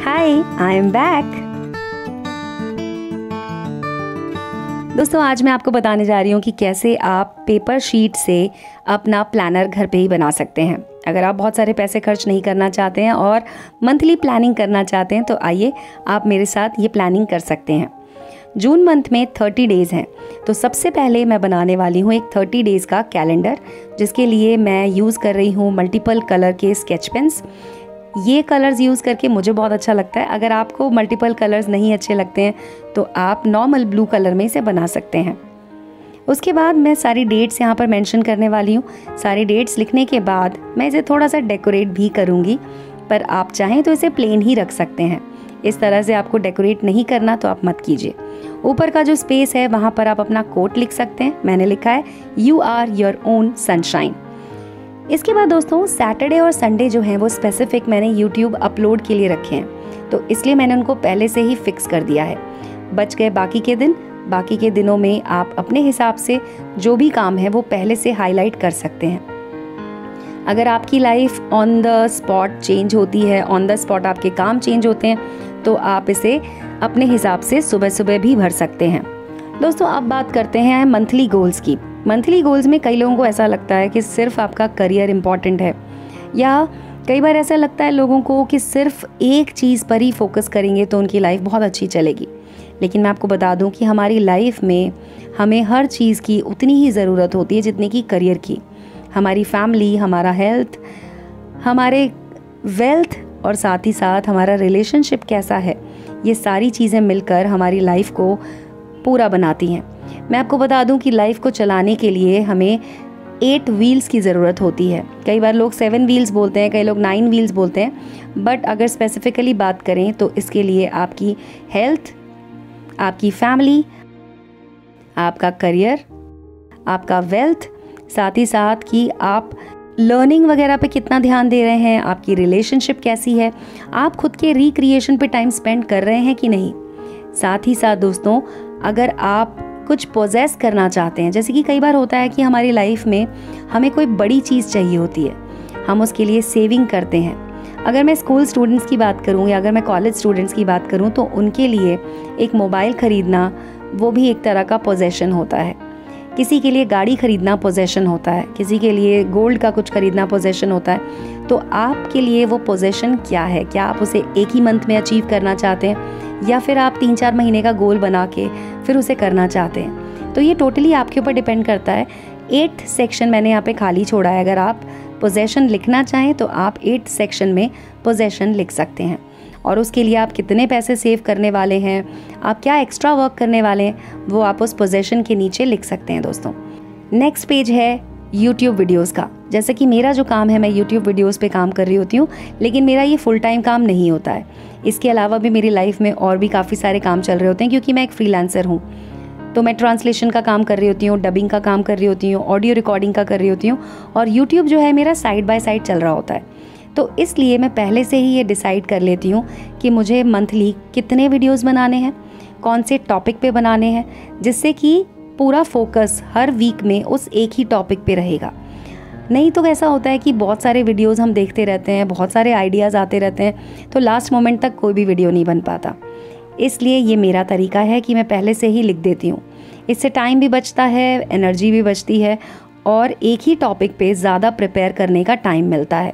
Hi, I am back. दोस्तों, आज मैं आपको बताने जा रही हूँ कि कैसे आप पेपर शीट से अपना प्लानर घर पे ही बना सकते हैं। अगर आप बहुत सारे पैसे खर्च नहीं करना चाहते हैं और मंथली प्लानिंग करना चाहते हैं तो आइए आप मेरे साथ ये प्लानिंग कर सकते हैं। जून मंथ में 30 डेज़ हैं, तो सबसे पहले मैं बनाने वाली हूँ एक 30 डेज़ का कैलेंडर, जिसके लिए मैं यूज़ कर रही हूँ मल्टीपल कलर के स्केच पेन्स। ये कलर्स यूज़ करके मुझे बहुत अच्छा लगता है। अगर आपको मल्टीपल कलर्स नहीं अच्छे लगते हैं तो आप नॉर्मल ब्लू कलर में इसे बना सकते हैं। उसके बाद मैं सारी डेट्स यहाँ पर मेंशन करने वाली हूँ। सारी डेट्स लिखने के बाद मैं इसे थोड़ा सा डेकोरेट भी करूँगी, पर आप चाहें तो इसे प्लेन ही रख सकते हैं। इस तरह से आपको डेकोरेट नहीं करना तो आप मत कीजिए। ऊपर का जो स्पेस है वहाँ पर आप अपना कोट लिख सकते हैं। मैंने लिखा है you are your own sunshine. इसके बाद दोस्तों, सैटरडे और संडे जो हैं वो स्पेसिफिक मैंने यूट्यूब अपलोड के लिए रखे हैं, तो इसलिए मैंने उनको पहले से ही फिक्स कर दिया है। बच गए बाकी के दिन। बाकी के दिनों में आप अपने हिसाब से जो भी काम है वो पहले से हाईलाइट कर सकते हैं। अगर आपकी life on the spot change होती है, ऑन द स्पॉट आपके काम चेंज होते हैं, तो आप इसे अपने हिसाब से सुबह सुबह भी भर सकते हैं। दोस्तों, अब बात करते हैं मंथली गोल्स की। मंथली गोल्स में कई लोगों को ऐसा लगता है कि सिर्फ आपका करियर इम्पॉर्टेंट है, या कई बार ऐसा लगता है लोगों को कि सिर्फ एक चीज़ पर ही फोकस करेंगे तो उनकी लाइफ बहुत अच्छी चलेगी। लेकिन मैं आपको बता दूं कि हमारी लाइफ में हमें हर चीज़ की उतनी ही ज़रूरत होती है जितनी कि करियर की। हमारी फैमिली, हमारा हेल्थ, हमारे वेल्थ और साथ ही साथ हमारा रिलेशनशिप कैसा है, ये सारी चीज़ें मिलकर हमारी लाइफ को पूरा बनाती हैं। मैं आपको बता दूं कि लाइफ को चलाने के लिए हमें 8 व्हील्स की ज़रूरत होती है। कई बार लोग 7 व्हील्स बोलते हैं, कई लोग 9 व्हील्स बोलते हैं, बट अगर स्पेसिफिकली बात करें तो इसके लिए आपकी हेल्थ, आपकी फैमिली, आपका करियर, आपका वेल्थ, साथ ही साथ कि आप लर्निंग वगैरह पे कितना ध्यान दे रहे हैं, आपकी रिलेशनशिप कैसी है, आप खुद के रिक्रिएशन पे टाइम स्पेंड कर रहे हैं कि नहीं। साथ ही साथ दोस्तों, अगर आप कुछ पोजेस करना चाहते हैं, जैसे कि कई बार होता है कि हमारी लाइफ में हमें कोई बड़ी चीज़ चाहिए होती है, हम उसके लिए सेविंग करते हैं। अगर मैं स्कूल स्टूडेंट्स की बात करूं या अगर मैं कॉलेज स्टूडेंट्स की बात करूं तो उनके लिए एक मोबाइल ख़रीदना वो भी एक तरह का पोजेशन होता है। किसी के लिए गाड़ी खरीदना पोजेशन होता है, किसी के लिए गोल्ड का कुछ खरीदना पोजेशन होता है। तो आपके लिए वो पोजेशन क्या है? क्या आप उसे एक ही मंथ में अचीव करना चाहते हैं, या फिर आप 3-4 महीने का गोल बना के फिर उसे करना चाहते हैं? तो ये टोटली आपके ऊपर डिपेंड करता है। 8th सेक्शन मैंने यहाँ पे खाली छोड़ा है। अगर आप पोजेशन लिखना चाहें तो आप 8th सेक्शन में पोजेशन लिख सकते हैं, और उसके लिए आप कितने पैसे सेव करने वाले हैं, आप क्या एक्स्ट्रा वर्क करने वाले हैं, वो आप उस पोजेशन के नीचे लिख सकते हैं। दोस्तों, नेक्स्ट पेज है यूट्यूब वीडियोस का। जैसे कि मेरा जो काम है, मैं यूट्यूब वीडियोस पे काम कर रही होती हूँ, लेकिन मेरा ये फुल टाइम काम नहीं होता है। इसके अलावा भी मेरी लाइफ में और भी काफ़ी सारे काम चल रहे होते हैं, क्योंकि मैं एक फ्रीलांसर हूँ। तो मैं ट्रांसलेशन का काम कर रही होती हूँ, डबिंग का काम कर रही होती हूँ, ऑडियो रिकॉर्डिंग का कर रही होती हूँ, और यूट्यूब जो है मेरा साइड बाय साइड चल रहा होता है। तो इसलिए मैं पहले से ही ये डिसाइड कर लेती हूँ कि मुझे मंथली कितने वीडियोस बनाने हैं, कौन से टॉपिक पे बनाने हैं, जिससे कि पूरा फोकस हर वीक में उस एक ही टॉपिक पे रहेगा। नहीं तो ऐसा होता है कि बहुत सारे वीडियोस हम देखते रहते हैं, बहुत सारे आइडियाज़ आते रहते हैं, तो लास्ट मोमेंट तक कोई भी वीडियो नहीं बन पाता। इसलिए ये मेरा तरीका है कि मैं पहले से ही लिख देती हूँ। इससे टाइम भी बचता है, एनर्जी भी बचती है, और एक ही टॉपिक पे ज़्यादा प्रिपेयर करने का टाइम मिलता है।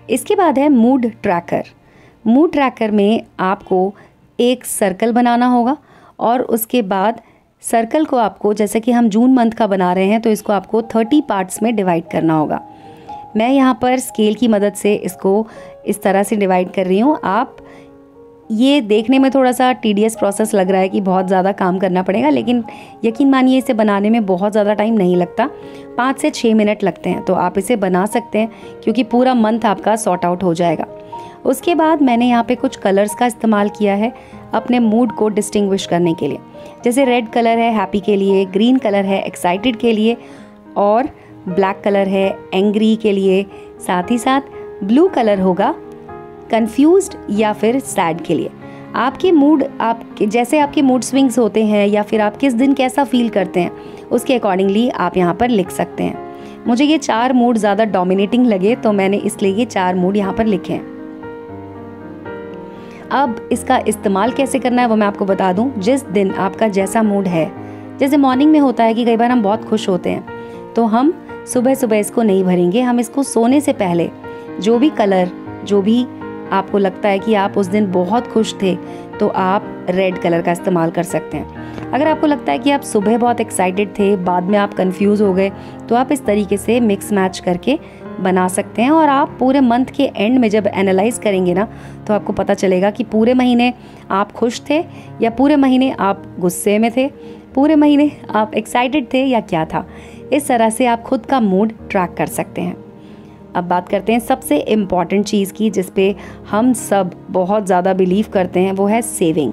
इसके बाद है मूड ट्रैकर। मूड ट्रैकर में आपको एक सर्कल बनाना होगा, और उसके बाद सर्कल को आपको, जैसे कि हम जून मंथ का बना रहे हैं, तो इसको आपको 30 पार्ट्स में डिवाइड करना होगा। मैं यहाँ पर स्केल की मदद से इसको इस तरह से डिवाइड कर रही हूँ। आप ये देखने में थोड़ा सा टीडियस प्रोसेस लग रहा है कि बहुत ज़्यादा काम करना पड़ेगा, लेकिन यकीन मानिए इसे बनाने में बहुत ज़्यादा टाइम नहीं लगता, 5 से 6 मिनट लगते हैं। तो आप इसे बना सकते हैं, क्योंकि पूरा मंथ आपका सॉर्ट आउट हो जाएगा। उसके बाद मैंने यहाँ पे कुछ कलर्स का इस्तेमाल किया है अपने मूड को डिस्टिंग्विश करने के लिए। जैसे रेड कलर है हैप्पी के लिए, ग्रीन कलर है एक्साइटेड के लिए, और ब्लैक कलर है एंग्री के लिए। साथ ही साथ ब्लू कलर होगा कंफ्यूज्ड या फिर सैड के लिए। आपके मूड, आपके जैसे आपके मूड स्विंग्स होते हैं, या फिर आप किस दिन कैसा फील करते हैं, उसके अकॉर्डिंगली आप यहाँ पर लिख सकते हैं। मुझे ये 4 मूड ज़्यादा डोमिनेटिंग लगे, तो मैंने इसलिए ये 4 मूड यहाँ पर लिखे हैं। अब इसका इस्तेमाल कैसे करना है वो मैं आपको बता दूं। जिस दिन आपका जैसा मूड है, जैसे मॉर्निंग में होता है कि कई बार हम बहुत खुश होते हैं, तो हम सुबह सुबह इसको नहीं भरेंगे। हम इसको सोने से पहले जो भी कलर, जो भी आपको लगता है कि आप उस दिन बहुत खुश थे, तो आप रेड कलर का इस्तेमाल कर सकते हैं। अगर आपको लगता है कि आप सुबह बहुत एक्साइटेड थे, बाद में आप कंफ्यूज हो गए, तो आप इस तरीके से मिक्स मैच करके बना सकते हैं। और आप पूरे मंथ के एंड में जब एनालाइज करेंगे ना, तो आपको पता चलेगा कि पूरे महीने आप खुश थे या पूरे महीने आप गुस्से में थे, पूरे महीने आप एक्साइटेड थे या क्या था। इस तरह से आप खुद का मूड ट्रैक कर सकते हैं। अब बात करते हैं सबसे इम्पॉर्टेंट चीज़ की, जिस पे हम सब बहुत ज़्यादा बिलीव करते हैं, वो है सेविंग।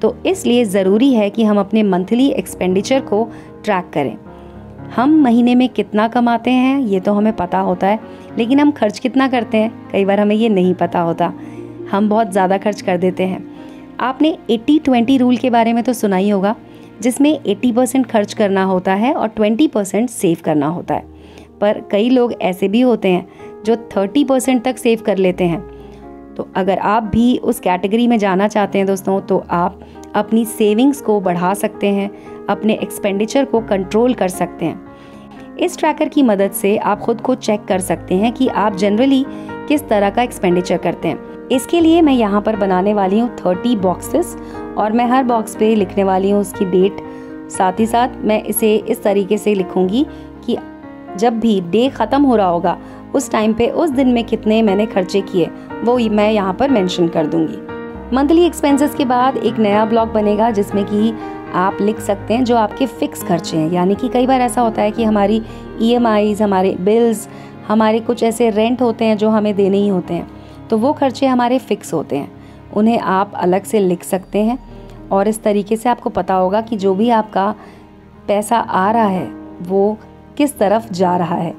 तो इसलिए ज़रूरी है कि हम अपने मंथली एक्सपेंडिचर को ट्रैक करें। हम महीने में कितना कमाते हैं ये तो हमें पता होता है, लेकिन हम खर्च कितना करते हैं कई बार हमें ये नहीं पता होता। हम बहुत ज़्यादा खर्च कर देते हैं। आपने 80-20 रूल के बारे में तो सुना ही होगा, जिसमें 80% खर्च करना होता है और 20% सेव करना होता है। पर कई लोग ऐसे भी होते हैं जो 30% तक सेव कर लेते हैं। तो अगर आप भी उस कैटेगरी में जाना चाहते हैं दोस्तों, तो आप अपनी सेविंग्स को बढ़ा सकते हैं, अपने एक्सपेंडिचर को कंट्रोल कर सकते हैं। इस ट्रैकर की मदद से आप खुद को चेक कर सकते हैं कि आप जनरली किस तरह का एक्सपेंडिचर करते हैं। इसके लिए मैं यहाँ पर बनाने वाली हूँ 30 बॉक्सेस, और मैं हर बॉक्स पे लिखने वाली हूँ उसकी डेट। साथ ही साथ मैं इसे इस तरीके से लिखूँगी कि जब भी डे ख़त्म हो रहा होगा उस टाइम पे उस दिन में कितने मैंने खर्चे किए वो मैं यहाँ पर मेंशन कर दूँगी। मंथली एक्सपेंसेस के बाद एक नया ब्लॉक बनेगा जिसमें कि आप लिख सकते हैं जो आपके फिक्स खर्चे हैं। यानी कि कई बार ऐसा होता है कि हमारी EMIs, हमारे बिल्स, हमारे कुछ ऐसे रेंट होते हैं जो हमें देने ही होते हैं, तो वो खर्चे हमारे फिक्स होते हैं, उन्हें आप अलग से लिख सकते हैं। और इस तरीके से आपको पता होगा कि जो भी आपका पैसा आ रहा है वो किस तरफ जा रहा है।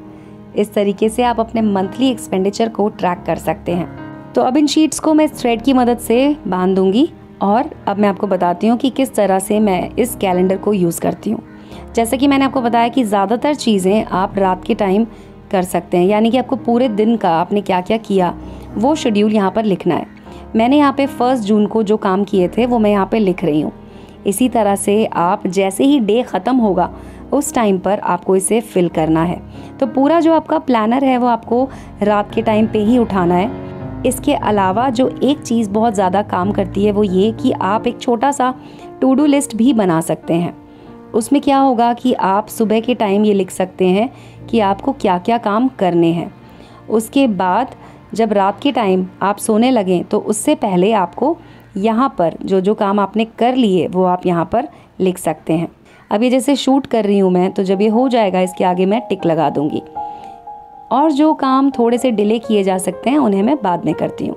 इस तरीके से आप अपने मंथली एक्सपेंडिचर को ट्रैक कर सकते हैं। तो अब इन शीट्स को मैं थ्रेड की मदद से बांध दूंगी, और अब मैं आपको बताती हूँ कि किस तरह से मैं इस कैलेंडर को यूज़ करती हूँ। जैसे कि मैंने आपको बताया कि ज़्यादातर चीज़ें आप रात के टाइम कर सकते हैं, यानी कि आपको पूरे दिन का आपने क्या क्या किया वो शेड्यूल यहाँ पर लिखना है। मैंने यहाँ पे 1 जून को जो काम किए थे वो मैं यहाँ पे लिख रही हूँ। इसी तरह से आप जैसे ही डे ख़त्म होगा उस टाइम पर आपको इसे फिल करना है। तो पूरा जो आपका प्लानर है वो आपको रात के टाइम पे ही उठाना है। इसके अलावा जो एक चीज़ बहुत ज़्यादा काम करती है वो ये कि आप एक छोटा सा टू डू लिस्ट भी बना सकते हैं। उसमें क्या होगा कि आप सुबह के टाइम ये लिख सकते हैं कि आपको क्या क्या काम करने हैं। उसके बाद जब रात के टाइम आप सोने लगें तो उससे पहले आपको यहाँ पर जो जो काम आपने कर लिए वो आप यहाँ पर लिख सकते हैं। अब ये जैसे शूट कर रही हूँ मैं, तो जब ये हो जाएगा इसके आगे मैं टिक लगा दूँगी। और जो काम थोड़े से डिले किए जा सकते हैं उन्हें मैं बाद में करती हूँ।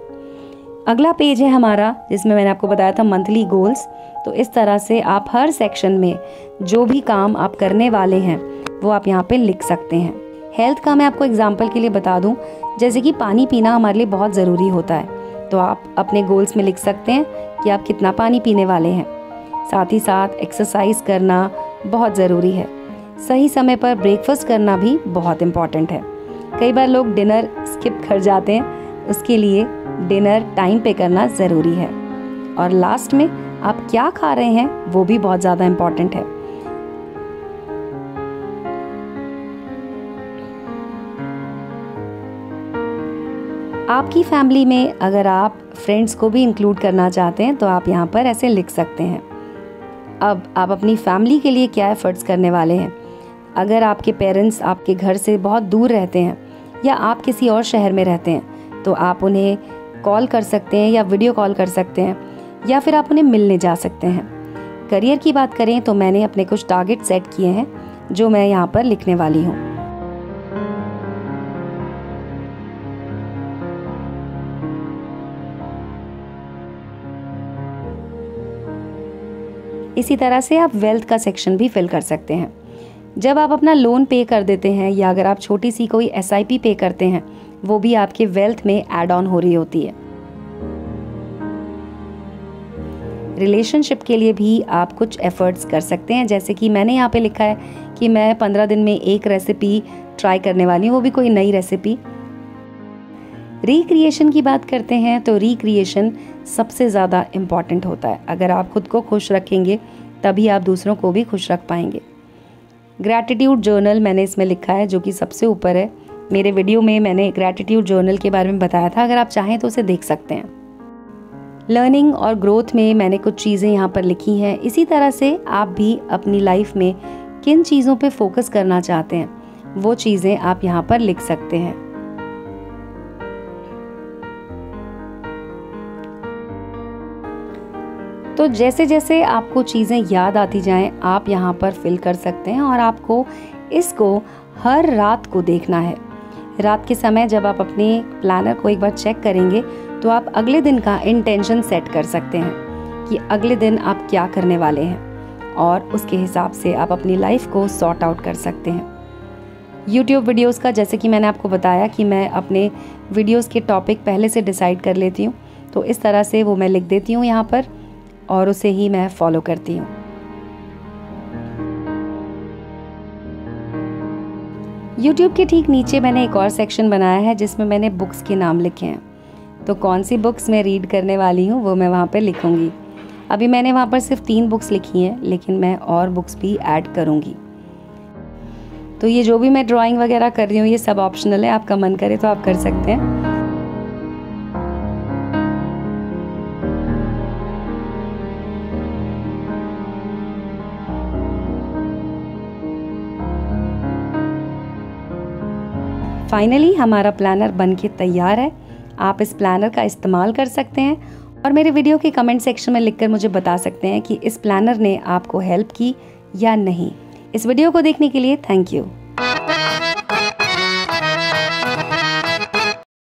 अगला पेज है हमारा जिसमें मैंने आपको बताया था मंथली गोल्स। तो इस तरह से आप हर सेक्शन में जो भी काम आप करने वाले हैं वो आप यहाँ पे लिख सकते हैं। हेल्थ का मैं आपको एग्जाम्पल के लिए बता दूँ, जैसे कि पानी पीना हमारे लिए बहुत ज़रूरी होता है, तो आप अपने गोल्स में लिख सकते हैं कि आप कितना पानी पीने वाले हैं। साथ ही साथ एक्सरसाइज करना बहुत ज़रूरी है। सही समय पर ब्रेकफास्ट करना भी बहुत इम्पॉर्टेंट है। कई बार लोग डिनर स्किप कर जाते हैं, उसके लिए डिनर टाइम पे करना ज़रूरी है। और लास्ट में आप क्या खा रहे हैं वो भी बहुत ज़्यादा इम्पॉर्टेंट है। आपकी फैमिली में अगर आप फ्रेंड्स को भी इंक्लूड करना चाहते हैं तो आप यहाँ पर ऐसे लिख सकते हैं। अब आप अपनी फैमिली के लिए क्या एफर्ट्स करने वाले हैं। अगर आपके पेरेंट्स आपके घर से बहुत दूर रहते हैं या आप किसी और शहर में रहते हैं तो आप उन्हें कॉल कर सकते हैं या वीडियो कॉल कर सकते हैं, या फिर आप उन्हें मिलने जा सकते हैं। करियर की बात करें तो मैंने अपने कुछ टारगेट सेट किए हैं जो मैं यहाँ पर लिखने वाली हूँ। इसी तरह से आप वेल्थ का सेक्शन भी फिल कर सकते हैं। जब आप अपना लोन पे कर देते हैं या अगर आप छोटी सी कोई SIP पे करते हैं, वो भी आपके वेल्थ में ऐड ऑन हो रही होती है। रिलेशनशिप के लिए भी आप कुछ एफर्ट्स कर सकते हैं, जैसे कि मैंने यहाँ पे लिखा है कि मैं 15 दिन में एक रेसिपी ट्राई करने वाली हूँ, वो भी कोई नई रेसिपी। रिक्रिएशन की बात करते हैं तो रिक्रिएशन सबसे ज़्यादा इम्पॉर्टेंट होता है। अगर आप खुद को खुश रखेंगे तभी आप दूसरों को भी खुश रख पाएंगे। ग्रैटिट्यूड जर्नल मैंने इसमें लिखा है, जो कि सबसे ऊपर है। मेरे वीडियो में मैंने ग्रैटिट्यूड जर्नल के बारे में बताया था, अगर आप चाहें तो उसे देख सकते हैं। लर्निंग और ग्रोथ में मैंने कुछ चीज़ें यहाँ पर लिखी हैं। इसी तरह से आप भी अपनी लाइफ में किन चीज़ों पे फोकस करना चाहते हैं वो चीज़ें आप यहाँ पर लिख सकते हैं। तो जैसे जैसे आपको चीज़ें याद आती जाएं आप यहाँ पर फिल कर सकते हैं, और आपको इसको हर रात को देखना है। रात के समय जब आप अपने प्लानर को एक बार चेक करेंगे तो आप अगले दिन का इंटेंशन सेट कर सकते हैं कि अगले दिन आप क्या करने वाले हैं, और उसके हिसाब से आप अपनी लाइफ को सॉर्ट आउट कर सकते हैं। YouTube वीडियोस का जैसे कि मैंने आपको बताया कि मैं अपने वीडियोस के टॉपिक पहले से डिसाइड कर लेती हूँ, तो इस तरह से वो मैं लिख देती हूँ यहाँ पर और उसे ही मैं फॉलो करती हूँ। YouTube के ठीक नीचे मैंने एक और सेक्शन बनाया है जिसमें मैंने बुक्स के नाम लिखे हैं। तो कौन सी बुक्स मैं रीड करने वाली हूँ वो मैं वहाँ पे लिखूँगी। अभी मैंने वहाँ पर सिर्फ 3 बुक्स लिखी हैं, लेकिन मैं और बुक्स भी ऐड करूँगी। तो ये जो भी मैं ड्राइंग वगैरह कर रही हूँ ये सब ऑप्शनल है, आपका मन करे तो आप कर सकते हैं। फाइनली हमारा प्लानर बनके तैयार है। आप इस प्लानर का इस्तेमाल कर सकते हैं और मेरे वीडियो के कमेंट सेक्शन में लिखकर मुझे बता सकते हैं कि इस प्लानर ने आपको हेल्प की या नहीं। इस वीडियो को देखने के लिए थैंक यू।